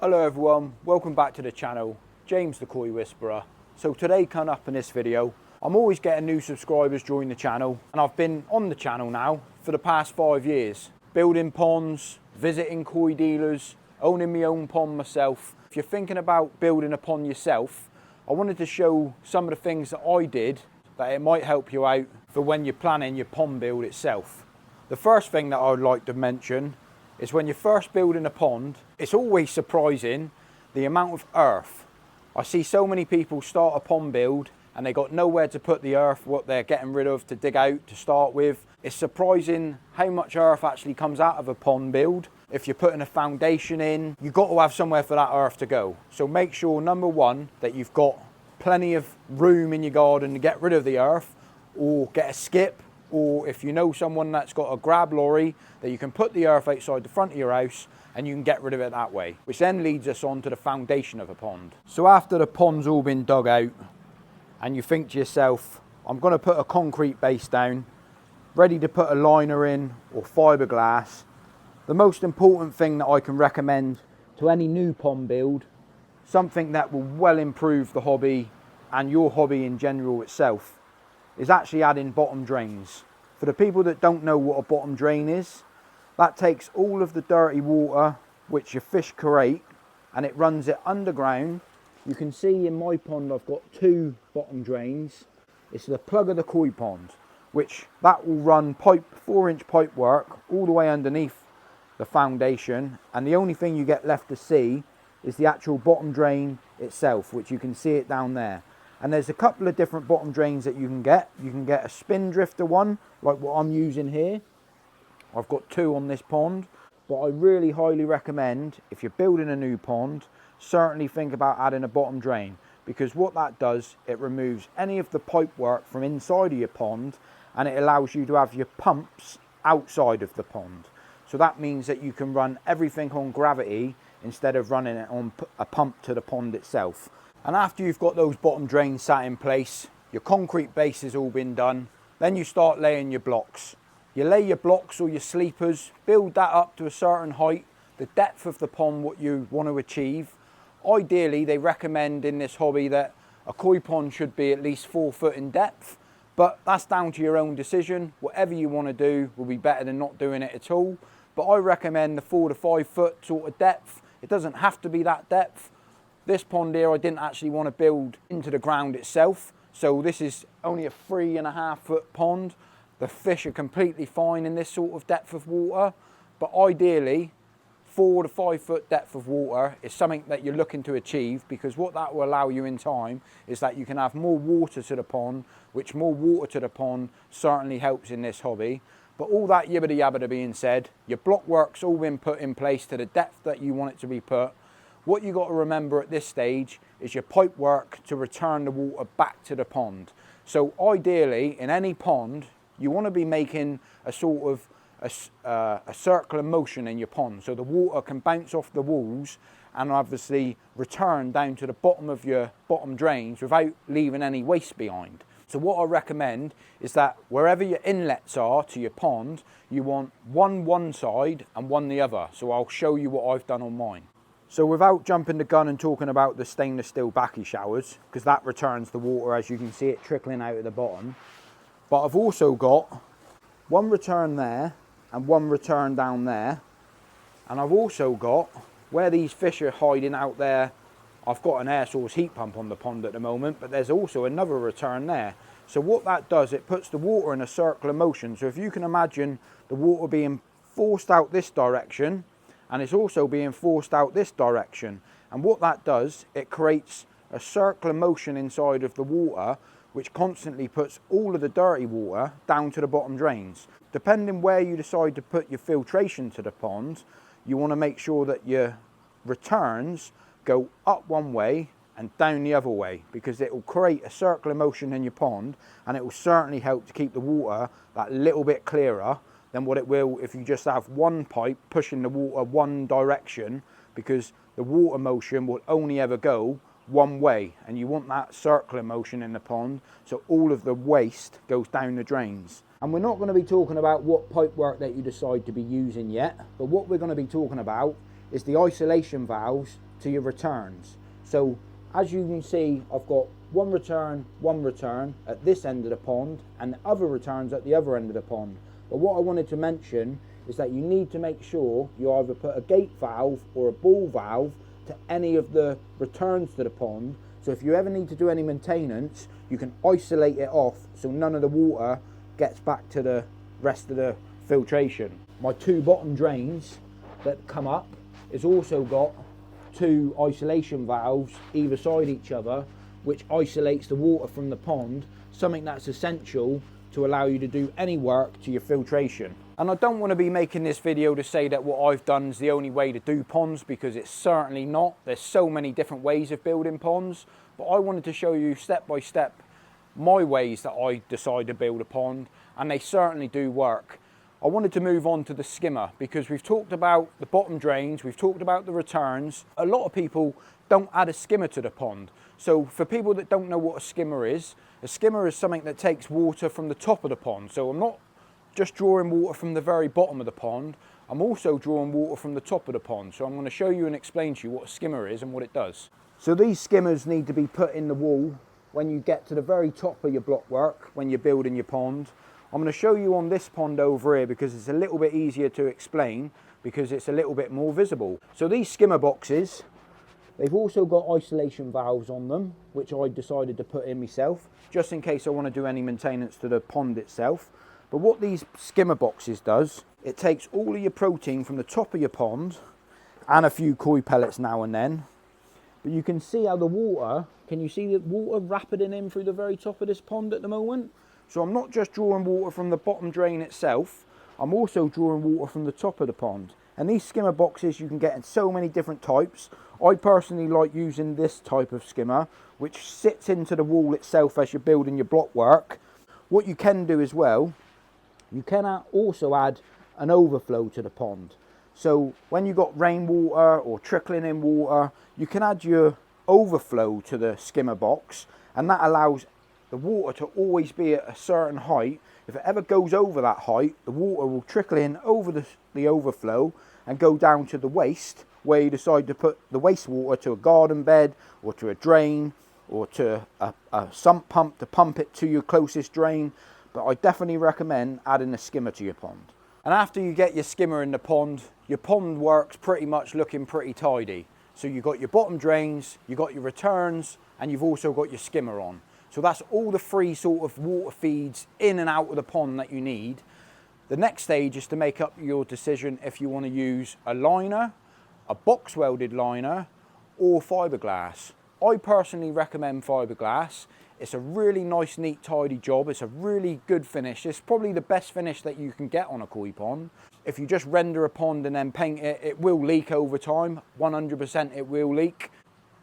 Hello everyone, welcome back to the channel, James the Koi Whisperer. So today coming up in this video, I'm always getting new subscribers join the channel, and I've been on the channel now for the past 5 years, building ponds, visiting koi dealers, owning my own pond myself. If you're thinking about building a pond yourself, I wanted to show some of the things that I did that it might help you out for when you're planning your pond build itself. The first thing that I would like to mention is when you're first building a pond, it's always surprising the amount of earth. I see so many people start a pond build and they got nowhere to put the earth, what they're getting rid of to dig out to start with. It's surprising how much earth actually comes out of a pond build. If you're putting a foundation in, you've got to have somewhere for that earth to go. So make sure, number one, that you've got plenty of room in your garden to get rid of the earth, or get a skip, or if you know someone that's got a grab lorry, that you can put the earth outside the front of your house and you can get rid of it that way, which then leads us on to the foundation of a pond. So after the pond's all been dug out and you think to yourself, I'm going to put a concrete base down, ready to put a liner in or fiberglass, the most important thing that I can recommend to any new pond build, something that will well improve the hobby and your hobby in general itself, is actually adding bottom drains. For the people that don't know what a bottom drain is, that takes all of the dirty water which your fish create and it runs it underground. You can see in my pond I've got 2 bottom drains. It's the plug of the koi pond, which that will run 4-inch pipe work all the way underneath the foundation, and the only thing you get left to see is the actual bottom drain itself, which you can see it down there. And there's a couple of different bottom drains that you can get. You can get a spin drifter one, like what I'm using here. I've got 2 on this pond, but I really highly recommend, if you're building a new pond, certainly think about adding a bottom drain, because what that does, it removes any of the pipe work from inside of your pond, and it allows you to have your pumps outside of the pond. So that means that you can run everything on gravity instead of running it on a pump to the pond itself. And after you've got those bottom drains sat in place, your concrete base has all been done, then you start laying your blocks. You lay your blocks or your sleepers, build that up to a certain height, the depth of the pond what you want to achieve. Ideally, they recommend in this hobby that a koi pond should be at least 4 foot in depth, but that's down to your own decision. Whatever you want to do will be better than not doing it at all. But I recommend the 4 to 5 foot sort of depth. It doesn't have to be that depth. This pond here I didn't actually want to build into the ground itself, so this is only a 3.5 foot pond. The fish are completely fine in this sort of depth of water, but ideally 4 to 5 foot depth of water is something that you're looking to achieve, because what that will allow you in time is that you can have more water to the pond, which more water to the pond certainly helps in this hobby. But all that yibbity yabbity being said, your block work's all been put in place to the depth that you want it to be put. What you got to remember at this stage is your pipe work to return the water back to the pond. So ideally, in any pond, you want to be making a sort of a circular motion in your pond, so the water can bounce off the walls and obviously return down to the bottom of your bottom drains without leaving any waste behind. So what I recommend is that wherever your inlets are to your pond, you want one side and one the other. So I'll show you what I've done on mine. So without jumping the gun and talking about the stainless steel backy showers, because that returns the water, as you can see it trickling out at the bottom, but I've also got one return there and one return down there, and I've also got, where these fish are hiding out there, I've got an air source heat pump on the pond at the moment, but there's also another return there. So what that does, it puts the water in a circular motion. So if you can imagine the water being forced out this direction, and it's also being forced out this direction. And what that does, it creates a circular motion inside of the water, which constantly puts all of the dirty water down to the bottom drains. Depending where you decide to put your filtration to the pond, you want to make sure that your returns go up one way and down the other way, because it will create a circular motion in your pond, and it will certainly help to keep the water that little bit clearer than what it will if you just have one pipe pushing the water one direction, because the water motion will only ever go one way, and you want that circular motion in the pond so all of the waste goes down the drains. And we're not going to be talking about what pipe work that you decide to be using yet, but what we're going to be talking about is the isolation valves to your returns. So as you can see, I've got one return at this end of the pond and the other returns at the other end of the pond. But what I wanted to mention is that you need to make sure you either put a gate valve or a ball valve to any of the returns to the pond. So if you ever need to do any maintenance, you can isolate it off so none of the water gets back to the rest of the filtration. My two bottom drains that come up has also got two isolation valves either side each other, which isolates the water from the pond, something that's essential to allow you to do any work to your filtration. And I don't want to be making this video to say that what I've done is the only way to do ponds, because it's certainly not. There's so many different ways of building ponds, but I wanted to show you step by step my ways that I decide to build a pond, and they certainly do work. I wanted to move on to the skimmer because we've talked about the bottom drains, we've talked about the returns. A lot of people don't add a skimmer to the pond. So for people that don't know what a skimmer is something that takes water from the top of the pond. So I'm not just drawing water from the very bottom of the pond, I'm also drawing water from the top of the pond. So I'm going to show you and explain to you what a skimmer is and what it does. So these skimmers need to be put in the wall when you get to the very top of your block work, when you're building your pond. I'm going to show you on this pond over here because it's a little bit easier to explain because it's a little bit more visible. So these skimmer boxes, they've also got isolation valves on them, which I decided to put in myself, just in case I want to do any maintenance to the pond itself. But what these skimmer boxes does, it takes all of your protein from the top of your pond and a few koi pellets now and then. But you can see how the water, can you see the water rapiding in through the very top of this pond at the moment? So I'm not just drawing water from the bottom drain itself, I'm also drawing water from the top of the pond. And these skimmer boxes you can get in so many different types. I personally like using this type of skimmer, which sits into the wall itself as you're building your block work. What you can do as well, you can also add an overflow to the pond. So when you've got rainwater or trickling in water, you can add your overflow to the skimmer box, and that allows the water to always be at a certain height. If it ever goes over that height, the water will trickle in over the overflow and go down to the waste, where you decide to put the wastewater to a garden bed or to a drain or to a sump pump to pump it to your closest drain. But I definitely recommend adding a skimmer to your pond. And after you get your skimmer in the pond, your pond work's pretty much looking pretty tidy. So you've got your bottom drains, you've got your returns, and you've also got your skimmer on. So that's all the free sort of water feeds in and out of the pond that you need. The next stage is to make up your decision if you want to use a liner, a box welded liner, or fiberglass. I personally recommend fiberglass. It's a really nice, neat, tidy job. It's a really good finish. It's probably the best finish that you can get on a koi pond. If you just render a pond and then paint it, it will leak over time. 100% it will leak.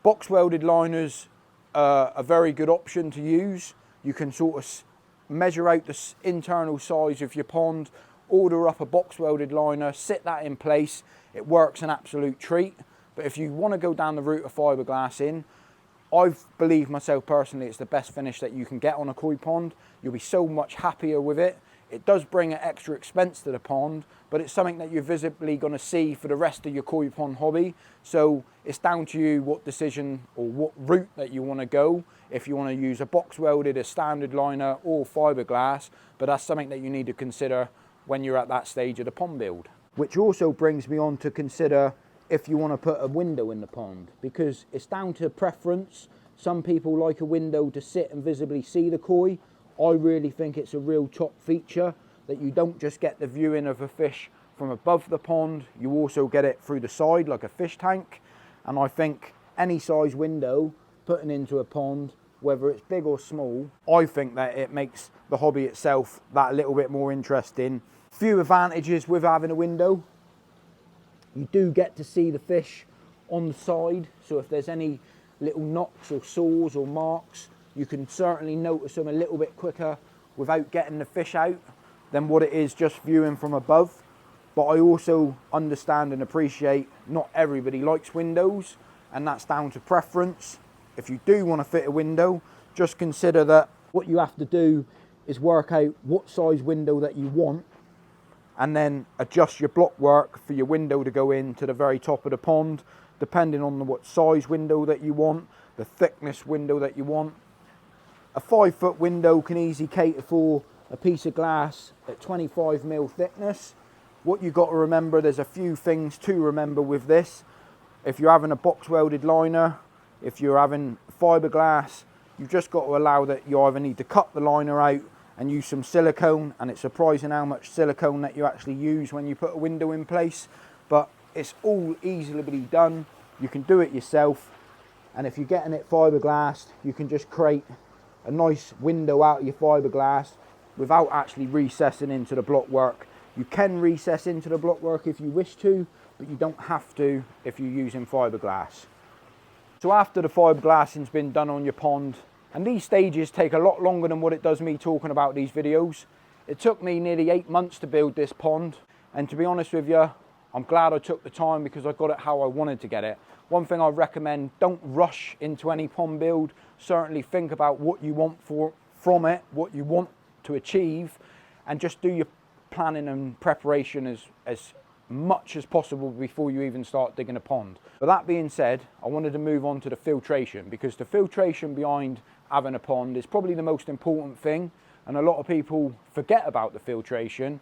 Box welded liners are a very good option to use. You can sort of measure out the internal size of your pond, order up a box welded liner, sit that in place. It works an absolute treat. But if you want to go down the route of fiberglass in, I believe myself personally it's the best finish that you can get on a koi pond. You'll be so much happier with it. It does bring an extra expense to the pond, but it's something that you're visibly going to see for the rest of your koi pond hobby. So it's down to you what decision or what route that you want to go. If you want to use a box welded, a standard liner, or fiberglass, but that's something that you need to consider when you're at that stage of the pond build. Which also brings me on to consider if you want to put a window in the pond, because it's down to preference. Some people like a window to sit and visibly see the koi. I really think it's a real top feature that you don't just get the viewing of a fish from above the pond, you also get it through the side like a fish tank. And I think any size window putting into a pond, whether it's big or small, I think that it makes the hobby itself that little bit more interesting. Few advantages with having a window. You do get to see the fish on the side, so if there's any little knocks or sores or marks, you can certainly notice them a little bit quicker without getting the fish out than what it is just viewing from above. But I also understand and appreciate not everybody likes windows, and that's down to preference. If you do want to fit a window, just consider that what you have to do is work out what size window that you want, and then adjust your block work for your window to go in to the very top of the pond depending on what size window that you want, the thickness window that you want. A 5-foot window can easily cater for a piece of glass at 25mm thickness. What you've got to remember, there's a few things to remember with this. If you're having a box welded liner, if you're having fiberglass, you've just got to allow that you either need to cut the liner out and use some silicone, and it's surprising how much silicone that you actually use when you put a window in place, but it's all easily done. You can do it yourself, and if you're getting it fiberglass, you can just create a nice window out of your fiberglass without actually recessing into the blockwork. You can recess into the blockwork if you wish to, but you don't have to if you're using fiberglass. So after the fiberglassing's been done on your pond, and these stages take a lot longer than what it does me talking about these videos. It took me nearly 8 months to build this pond, and to be honest with you, I'm glad I took the time because I got it how I wanted to get it. One thing I recommend, don't rush into any pond build. Certainly think about what you want from it, what you want to achieve, and just do your planning and preparation as much as possible before you even start digging a pond. But that being said, I wanted to move on to the filtration, because the filtration behind having a pond is probably the most important thing, and a lot of people forget about the filtration,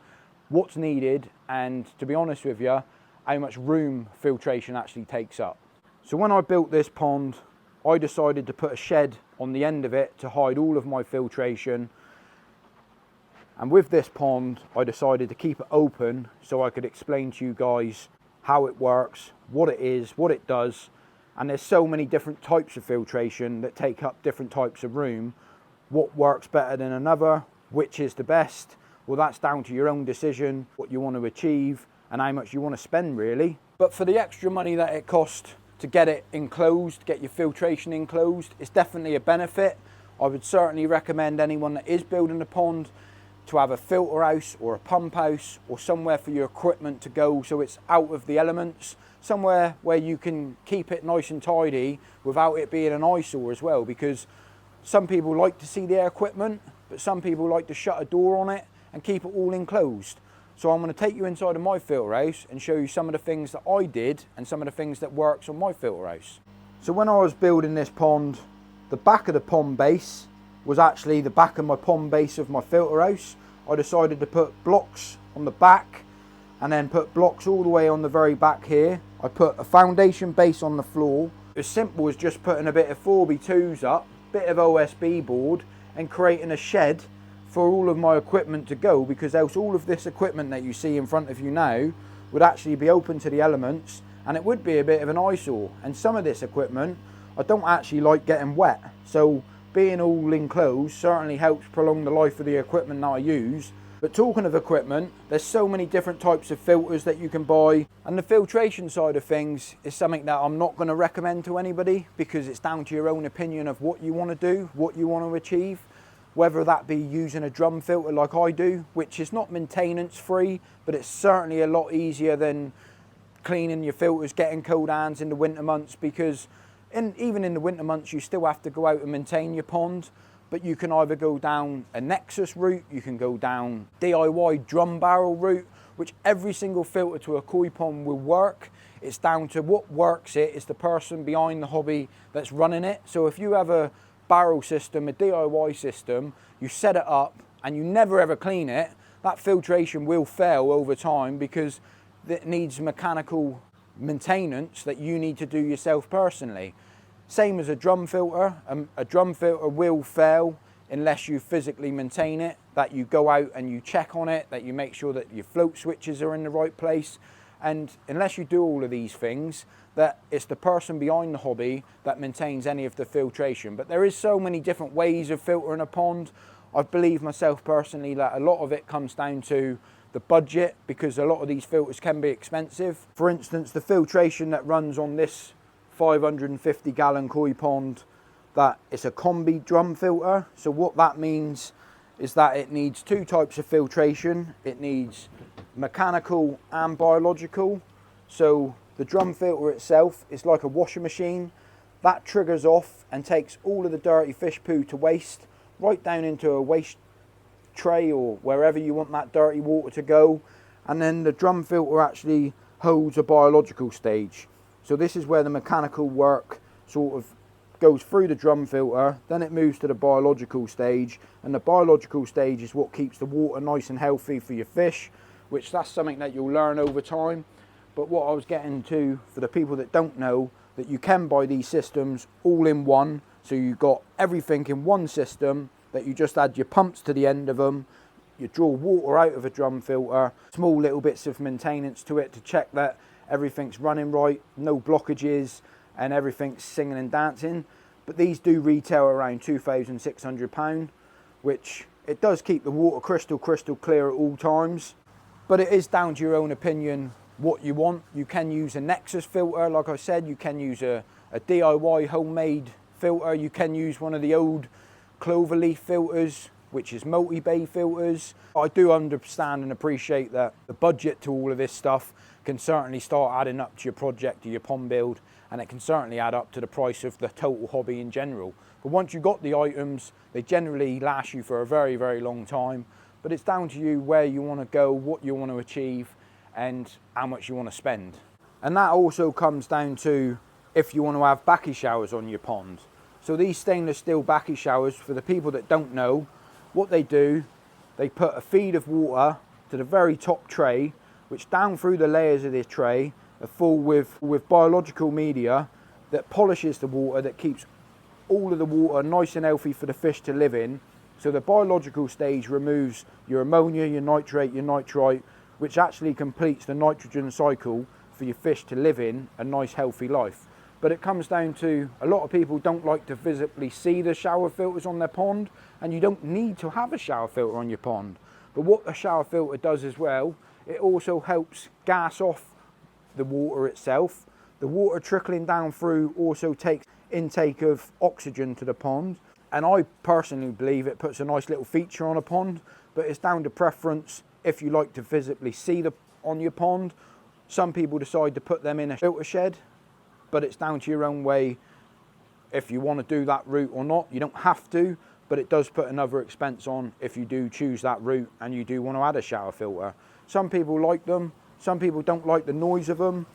what's needed, and to be honest with you, how much room filtration actually takes up. So when I built this pond, I decided to put a shed on the end of it to hide all of my filtration. And with this pond, I decided to keep it open so I could explain to you guys how it works, what it is, what it does. And there's so many different types of filtration that take up different types of room. What works better than another, which is the best, well, that's down to your own decision, what you want to achieve and how much you want to spend really. But for the extra money that it cost to get it enclosed, get your filtration enclosed, it's definitely a benefit. I would certainly recommend anyone that is building a pond to have a filter house or a pump house or somewhere for your equipment to go so it's out of the elements, somewhere where you can keep it nice and tidy without it being an eyesore as well, because some people like to see their equipment, but some people like to shut a door on it and keep it all enclosed. So I'm going to take you inside of my filter house and show you some of the things that I did and some of the things that works on my filter house. So when I was building this pond, the back of the pond base was actually the back of my pond base of my filter house. I decided to put blocks on the back and then put blocks all the way on the very back here. I put a foundation base on the floor. As simple as just putting a bit of 4x2s up, bit of OSB board, and creating a shed for all of my equipment to go, because else all of this equipment that you see in front of you now would actually be open to the elements and it would be a bit of an eyesore. And some of this equipment I don't actually like getting wet, so being all enclosed certainly helps prolong the life of the equipment that I use. But talking of equipment, there's so many different types of filters that you can buy, and the filtration side of things is something that I'm not going to recommend to anybody, because it's down to your own opinion of what you want to do, what you want to achieve. Whether that be using a drum filter like I do, which is not maintenance free, but it's certainly a lot easier than cleaning your filters, getting cold hands in the winter months, because even in the winter months you still have to go out and maintain your pond. But you can either go down a Nexus route, you can go down DIY drum barrel route, which every single filter to a koi pond will work. It's down to what works it, it's the person behind the hobby that's running it. So if you have a barrel system, a DIY system, you set it up and you never ever clean it, that filtration will fail over time because it needs mechanical maintenance that you need to do yourself personally. Same as a drum filter. A drum filter will fail unless you physically maintain it, that you go out and you check on it, that you make sure that your float switches are in the right place. And unless you do all of these things, that it's the person behind the hobby that maintains any of the filtration. But there is so many different ways of filtering a pond. I believe myself personally that a lot of it comes down to the budget, because a lot of these filters can be expensive. For instance, the filtration that runs on this 550 gallon koi pond, that it's a combi drum filter. So what that means is that it needs two types of filtration. It needs mechanical and biological. So the drum filter itself is like a washing machine that triggers off and takes all of the dirty fish poo to waste right down into a waste tray or wherever you want that dirty water to go. And then the drum filter actually holds a biological stage. So this is where the mechanical work sort of goes through the drum filter, then it moves to the biological stage, and the biological stage is what keeps the water nice and healthy for your fish, which that's something that you'll learn over time. But what I was getting to, for the people that don't know, that you can buy these systems all in one, so you've got everything in one system, that you just add your pumps to the end of them, you draw water out of a drum filter, small little bits of maintenance to it to check that everything's running right, no blockages, and everything's singing and dancing. But these do retail around £2,600, which it does keep the water crystal clear at all times. But it is down to your own opinion what you want. You can use a Nexus filter, like I said, you can use a DIY homemade filter, you can use one of the old Cloverleaf filters, which is multi-bay filters. I do understand and appreciate that the budget to all of this stuff can certainly start adding up to your project or your pond build, and it can certainly add up to the price of the total hobby in general. But once you've got the items, they generally last you for a very, very long time. But it's down to you where you want to go, what you want to achieve, and how much you want to spend. And that also comes down to if you want to have backy showers on your pond. So these stainless steel backy showers, for the people that don't know, what they do, they put a feed of water to the very top tray, which down through the layers of this tray are full with biological media that polishes the water, that keeps all of the water nice and healthy for the fish to live in. So the biological stage removes your ammonia, your nitrate, your nitrite, which actually completes the nitrogen cycle for your fish to live in a nice healthy life. But it comes down to, a lot of people don't like to visibly see the shower filters on their pond, and you don't need to have a shower filter on your pond. But what a shower filter does as well, it also helps gas off the water itself. The water trickling down through also takes intake of oxygen to the pond, and I personally believe it puts a nice little feature on a pond, but it's down to preference if you like to visibly see on your pond. Some people decide to put them in a filter shed, but it's down to your own way if you want to do that route or not. You don't have to, but it does put another expense on if you do choose that route and you do want to add a shower filter. Some people like them, some people don't like the noise of them.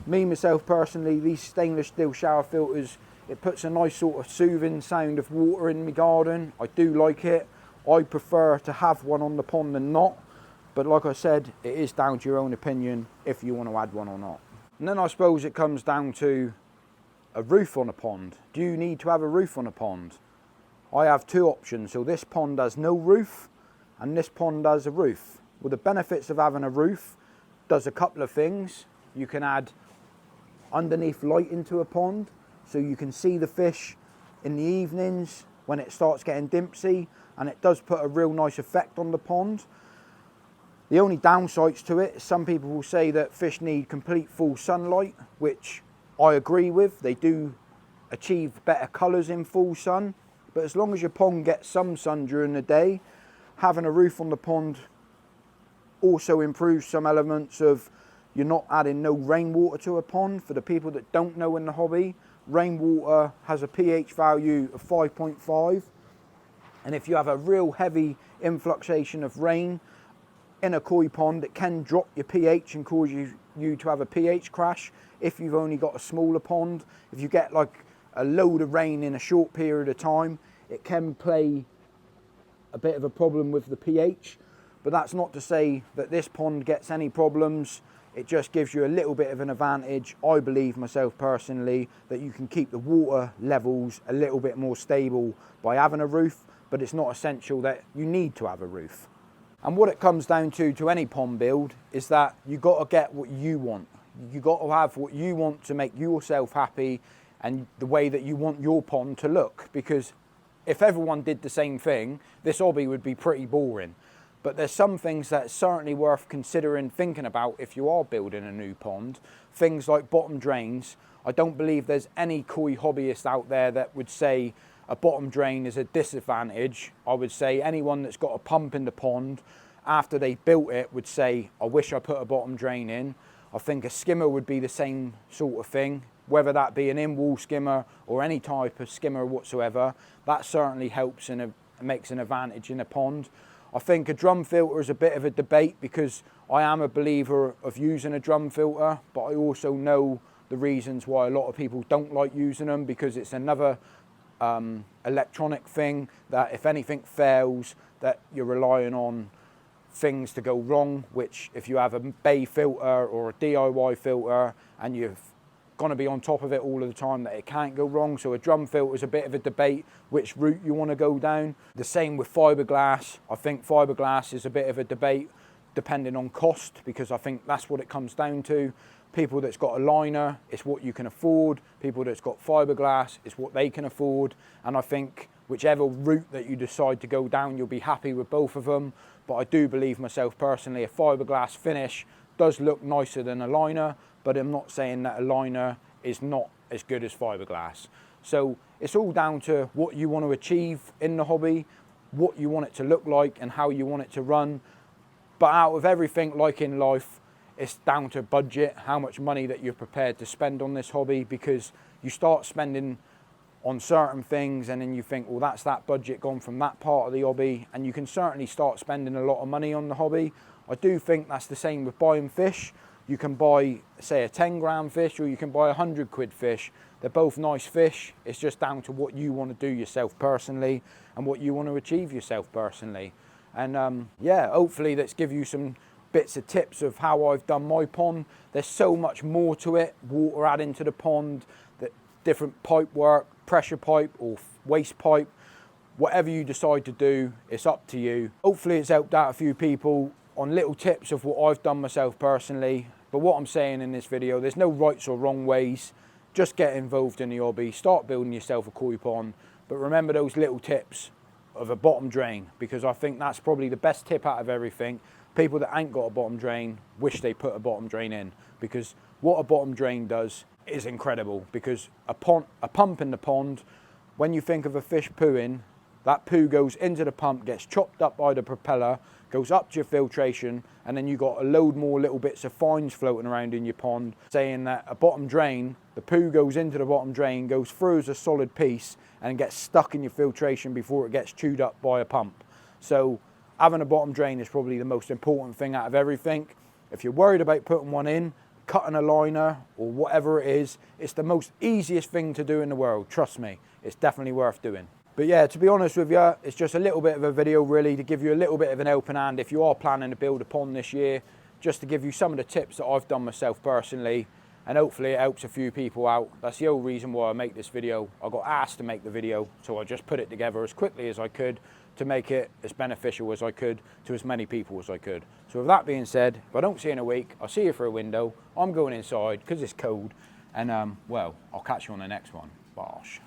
Me, myself personally, these stainless steel shower filters, it puts a nice sort of soothing sound of water in my garden. I do like it. I prefer to have one on the pond than not, but like I said, it is down to your own opinion if you want to add one or not. And then I suppose it comes down to a roof on a pond. Do you need to have a roof on a pond? I have two options. So this pond has no roof and this pond has a roof. Well, the benefits of having a roof does a couple of things. You can add underneath light into a pond, so you can see the fish in the evenings when it starts getting dimpsy, and it does put a real nice effect on the pond. The only downsides to it is some people will say that fish need complete full sunlight, which I agree with. They do achieve better colours in full sun, but as long as your pond gets some sun during the day, having a roof on the pond also improves some elements of, you're not adding no rainwater to a pond. For the people that don't know in the hobby, rainwater has a pH value of 5.5, and if you have a real heavy influxation of rain in a koi pond, it can drop your pH and cause you to have a pH crash. If you've only got a smaller pond, if you get like a load of rain in a short period of time, it can play a bit of a problem with the pH. But that's not to say that this pond gets any problems. It just gives you a little bit of an advantage. I believe myself personally that you can keep the water levels a little bit more stable by having a roof, but it's not essential that you need to have a roof. And what it comes down to any pond build is that you got to get what you want. You got to have what you want to make yourself happy and the way that you want your pond to look. Because if everyone did the same thing, this hobby would be pretty boring. But there's some things that's certainly worth considering thinking about if you are building a new pond. Things like bottom drains. I don't believe there's any koi hobbyist out there that would say a bottom drain is a disadvantage. I would say anyone that's got a pump in the pond after they built it would say, I wish I put a bottom drain in. I think a skimmer would be the same sort of thing, whether that be an in-wall skimmer or any type of skimmer whatsoever. That certainly helps and makes an advantage in a pond. I think a drum filter is a bit of a debate because I am a believer of using a drum filter, but I also know the reasons why a lot of people don't like using them, because it's another electronic thing that if anything fails, that you're relying on things to go wrong, which if you have a bay filter or a DIY filter and you've going to be on top of it all of the time, that it can't go wrong. So a drum filter is a bit of a debate which route you want to go down. The same with fiberglass. I think fiberglass is a bit of a debate depending on cost, because I think that's what it comes down to. People that's got a liner, it's what you can afford. People that's got fiberglass, it's what they can afford. And I think whichever route that you decide to go down, you'll be happy with both of them. But I do believe myself personally, a fiberglass finish does look nicer than a liner, but I'm not saying that a liner is not as good as fiberglass. So it's all down to what you want to achieve in the hobby, what you want it to look like and how you want it to run. But out of everything, like in life, it's down to budget, how much money that you're prepared to spend on this hobby, because you start spending on certain things and then you think, well, that's that budget gone from that part of the hobby, and you can certainly start spending a lot of money on the hobby. I do think that's the same with buying fish. You can buy, say, a 10 gram fish, or you can buy a 100 quid fish. They're both nice fish. It's just down to what you want to do yourself personally and what you want to achieve yourself personally. And yeah, hopefully that's give you some bits of tips of how I've done my pond. There's so much more to it. Water adding to the pond, the different pipe work, pressure pipe or waste pipe. Whatever you decide to do, it's up to you. Hopefully it's helped out a few people on little tips of what I've done myself personally. But what I'm saying in this video, there's no rights or wrong ways. Just get involved in the hobby, start building yourself a koi pond. But remember those little tips of a bottom drain, because I think that's probably the best tip out of everything. People that ain't got a bottom drain wish they put a bottom drain in, because what a bottom drain does is incredible. Because a pump in the pond, when you think of a fish pooing, that poo goes into the pump, gets chopped up by the propeller, goes up to your filtration, and then you got a load more little bits of fines floating around in your pond, saying that a bottom drain, the poo goes into the bottom drain, goes through as a solid piece and gets stuck in your filtration before it gets chewed up by a pump. So having a bottom drain is probably the most important thing out of everything. If you're worried about putting one in, cutting a liner or whatever it is, it's the most easiest thing to do in the world. Trust me, it's definitely worth doing. But yeah, to be honest with you, it's just a little bit of a video really to give you a little bit of an helping hand if you are planning to build a pond this year, just to give you some of the tips that I've done myself personally, and hopefully it helps a few people out. That's the whole reason why I make this video. I got asked to make the video, so I just put it together as quickly as I could to make it as beneficial as I could to as many people as I could. So with that being said, if I don't see you in a week, I'll see you through a window. I'm going inside because it's cold, and well, I'll catch you on the next one. Bosh.